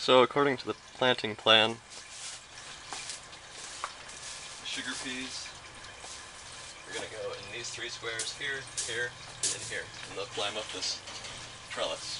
So according to the planting plan, sugar peas are going to go in these 3 squares here, here, and here, and they'll climb up this trellis.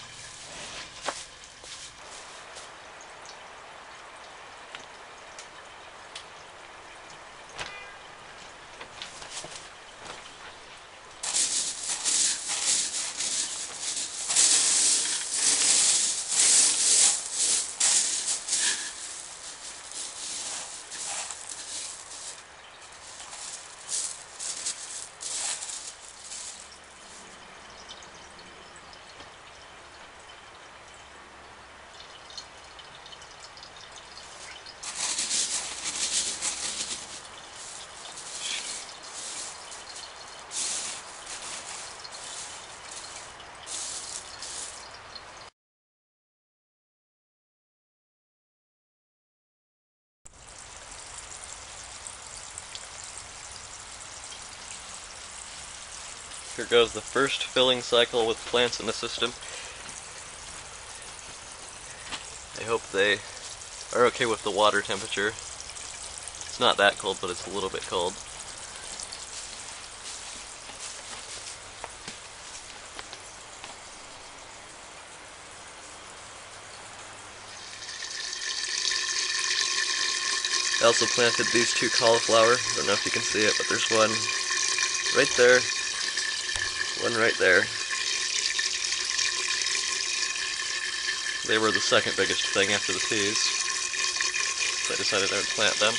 Here goes the first filling cycle with plants in the system. I hope they are okay with the water temperature. It's not that cold, but it's a little bit cold. I also planted these 2 cauliflower. I don't know if you can see it, but there's one right there. One right there. They were the second biggest thing after the peas, so I decided I would plant them.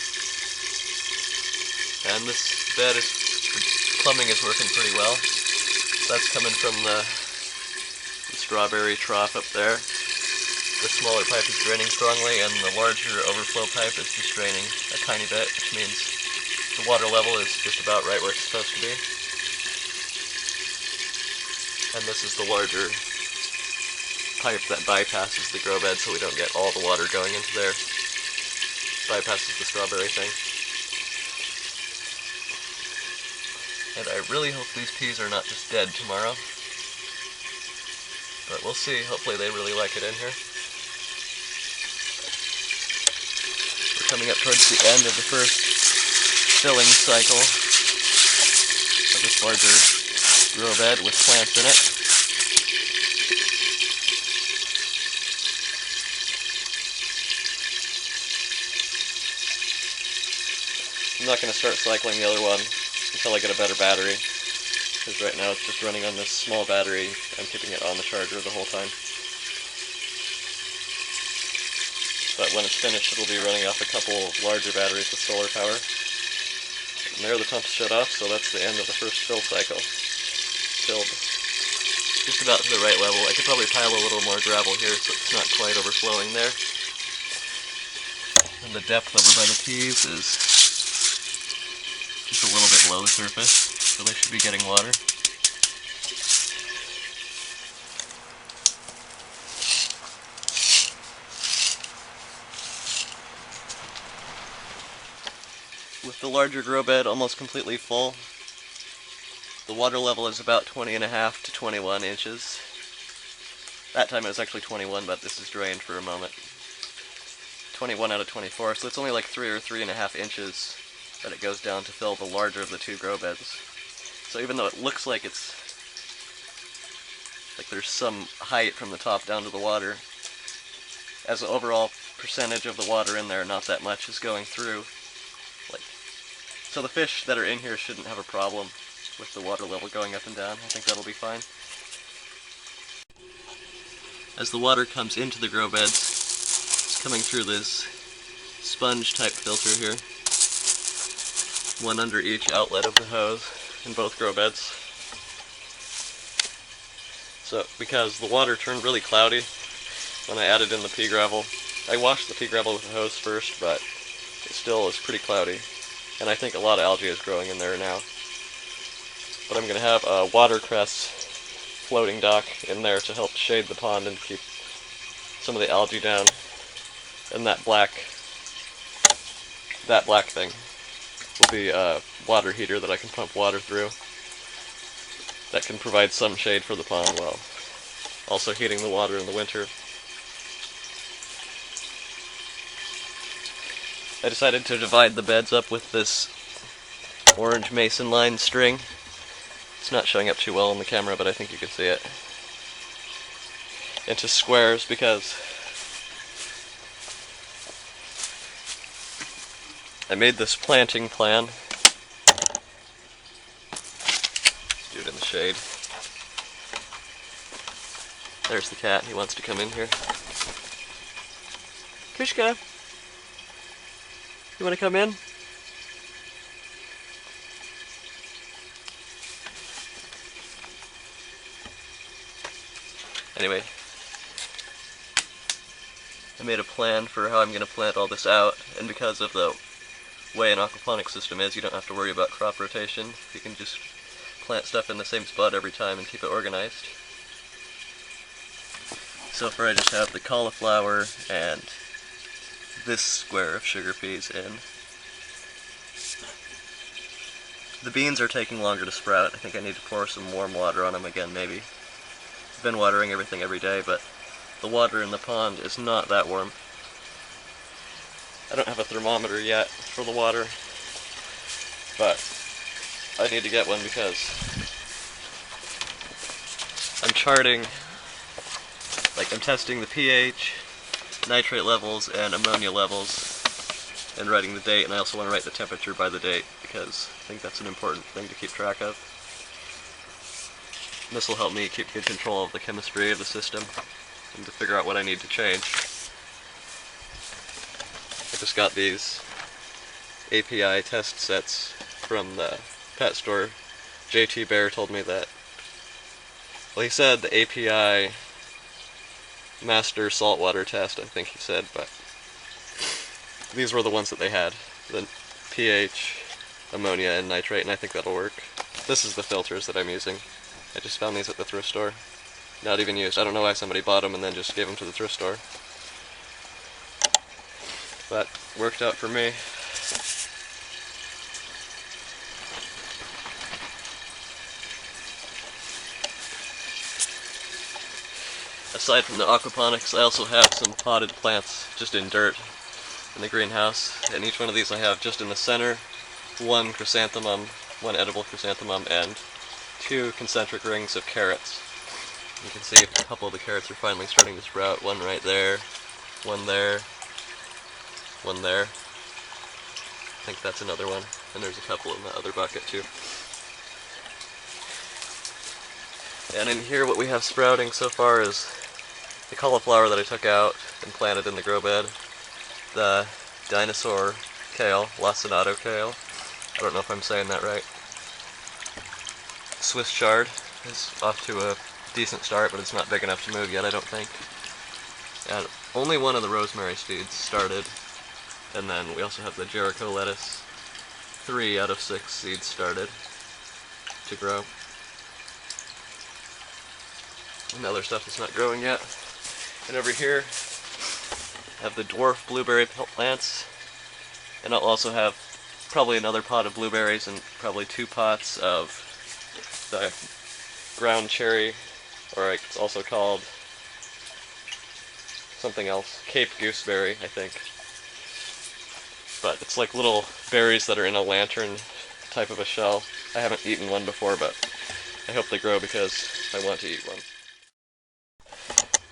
And this bed plumbing is working pretty well. That's coming from the strawberry trough up there. The smaller pipe is draining strongly, and the larger overflow pipe is just draining a tiny bit, which means the water level is just about right where it's supposed to be. And this is the larger pipe that bypasses the grow bed so we don't get all the water going into there. Bypasses the strawberry thing. And I really hope these peas are not just dead tomorrow. But we'll see. Hopefully they really like it in here. We're coming up towards the end of the first filling cycle of this larger grow bed with plants in it. I'm not going to start cycling the other one until I get a better battery, because right now it's just running on this small battery. I'm keeping it on the charger the whole time. But when it's finished, it'll be running off a couple larger batteries with solar power. And there the pump's shut off, so that's the end of the first fill cycle. Filled just about to the right level. I could probably pile a little more gravel here so it's not quite overflowing there. And the depth over by the peas is just a little bit below the surface, so they should be getting water. With the larger grow bed almost completely full, the water level is about 20.5 to 21 inches. That time it was actually 21, but this is drained for a moment. 21 out of 24, so it's only like 3 or 3.5 inches that it goes down to fill the larger of the 2 grow beds. So even though it looks like it's like there's some height from the top down to the water, as an overall percentage of the water in there, not that much is going through. So the fish that are in here shouldn't have a problem with the water level going up and down. I think that'll be fine. As the water comes into the grow beds, it's coming through this sponge type filter here. One under each outlet of the hose in both grow beds. So because the water turned really cloudy when I added in the pea gravel, I washed the pea gravel with the hose first, but it still is pretty cloudy. And I think a lot of algae is growing in there now. But I'm going to have a watercress floating dock in there to help shade the pond and keep some of the algae down. And that black thing will be a water heater that I can pump water through. That can provide some shade for the pond while also heating the water in the winter. I decided to divide the beds up with this orange mason line string. It's not showing up too well on the camera, but I think you can see it. Into squares because I made this planting plan. Do it in the shade. There's the cat, he wants to come in here. Kushka! You want to come in? Anyway, I made a plan for how I'm going to plant all this out, and because of the way an aquaponics system is, you don't have to worry about crop rotation. You can just plant stuff in the same spot every time and keep it organized. So far I just have the cauliflower and this square of sugar peas in. The beans are taking longer to sprout. I think I need to pour some warm water on them again, maybe. I've been watering everything every day, but the water in the pond is not that warm. I don't have a thermometer yet for the water, but I need to get one because I'm charting, like I'm testing the pH, nitrate levels, and ammonia levels, and writing the date, and I also want to write the temperature by the date because I think that's an important thing to keep track of. This will help me keep good control of the chemistry of the system and to figure out what I need to change. I just got these API test sets from the pet store. JT Bear told me that, well, he said the API master saltwater test, I think he said, but these were the ones that they had. The pH, ammonia, and nitrate, and I think that'll work. This is the filters that I'm using. I just found these at the thrift store. Not even used. I don't know why somebody bought them and then just gave them to the thrift store. But worked out for me. Aside from the aquaponics, I also have some potted plants just in dirt in the greenhouse. And each one of these I have just in the center, one chrysanthemum, one edible chrysanthemum, and 2 concentric rings of carrots. You can see a couple of the carrots are finally starting to sprout. One right there, one there, one there. I think that's another one. And there's a couple in the other bucket too. And in here what we have sprouting so far is the cauliflower that I took out and planted in the grow bed, the dinosaur kale, lacinato kale. I don't know if I'm saying that right. Swiss chard is off to a decent start, but it's not big enough to move yet, I don't think. And only one of the rosemary seeds started, and then we also have the Jericho lettuce. 3 out of 6 seeds started to grow. And other stuff is not growing yet. And over here, I have the dwarf blueberry plants, and I'll also have probably another pot of blueberries and probably 2 pots of the ground cherry, or it's also called something else, Cape gooseberry, I think. But it's like little berries that are in a lantern type of a shell. I haven't eaten one before, but I hope they grow because I want to eat one.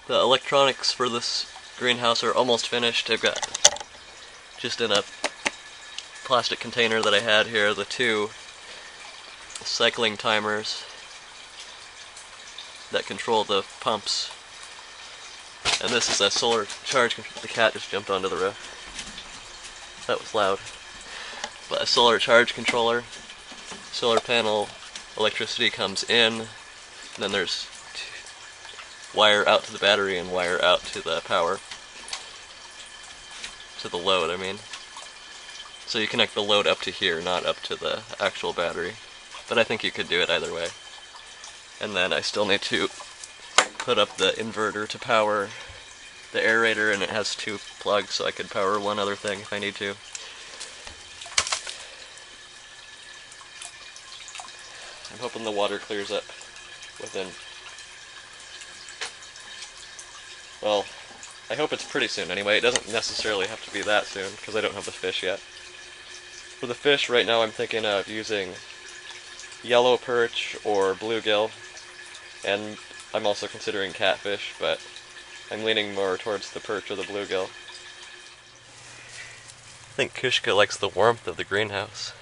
The electronics for this greenhouse are almost finished. I've got, just in a plastic container that I had here, the 2 cycling timers that control the pumps. And this is a solar charge controller. The cat just jumped onto the roof. That was loud. But a solar charge controller. Solar panel electricity comes in, and then there's wire out to the battery and wire out to the power. To the load, I mean. So you connect the load up to here, not up to the actual battery. But I think you could do it either way. And then I still need to put up the inverter to power the aerator, and it has 2 plugs, so I could power one other thing if I need to. I'm hoping the water clears up within, well, I hope it's pretty soon anyway. It doesn't necessarily have to be that soon, because I don't have the fish yet. For the fish, right now I'm thinking of using yellow perch or bluegill, and I'm also considering catfish, but I'm leaning more towards the perch or the bluegill. I think Kushka likes the warmth of the greenhouse.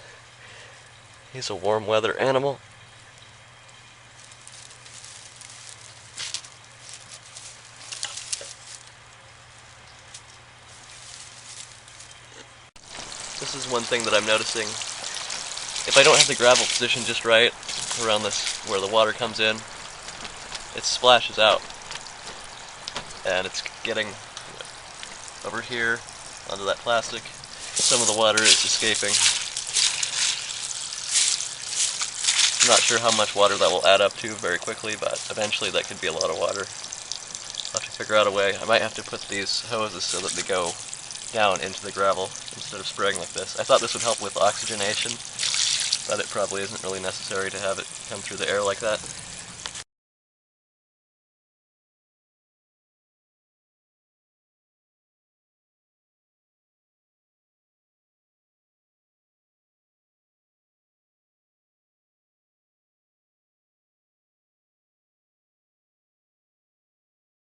He's a warm weather animal. This is one thing that I'm noticing. If I don't have the gravel positioned just right around this, where the water comes in, it splashes out. And it's getting over here onto that plastic. Some of the water is escaping. I'm not sure how much water that will add up to very quickly, but eventually that could be a lot of water. I'll have to figure out a way. I might have to put these hoses so that they go down into the gravel instead of spraying like this. I thought this would help with oxygenation, but it probably isn't really necessary to have it come through the air like that.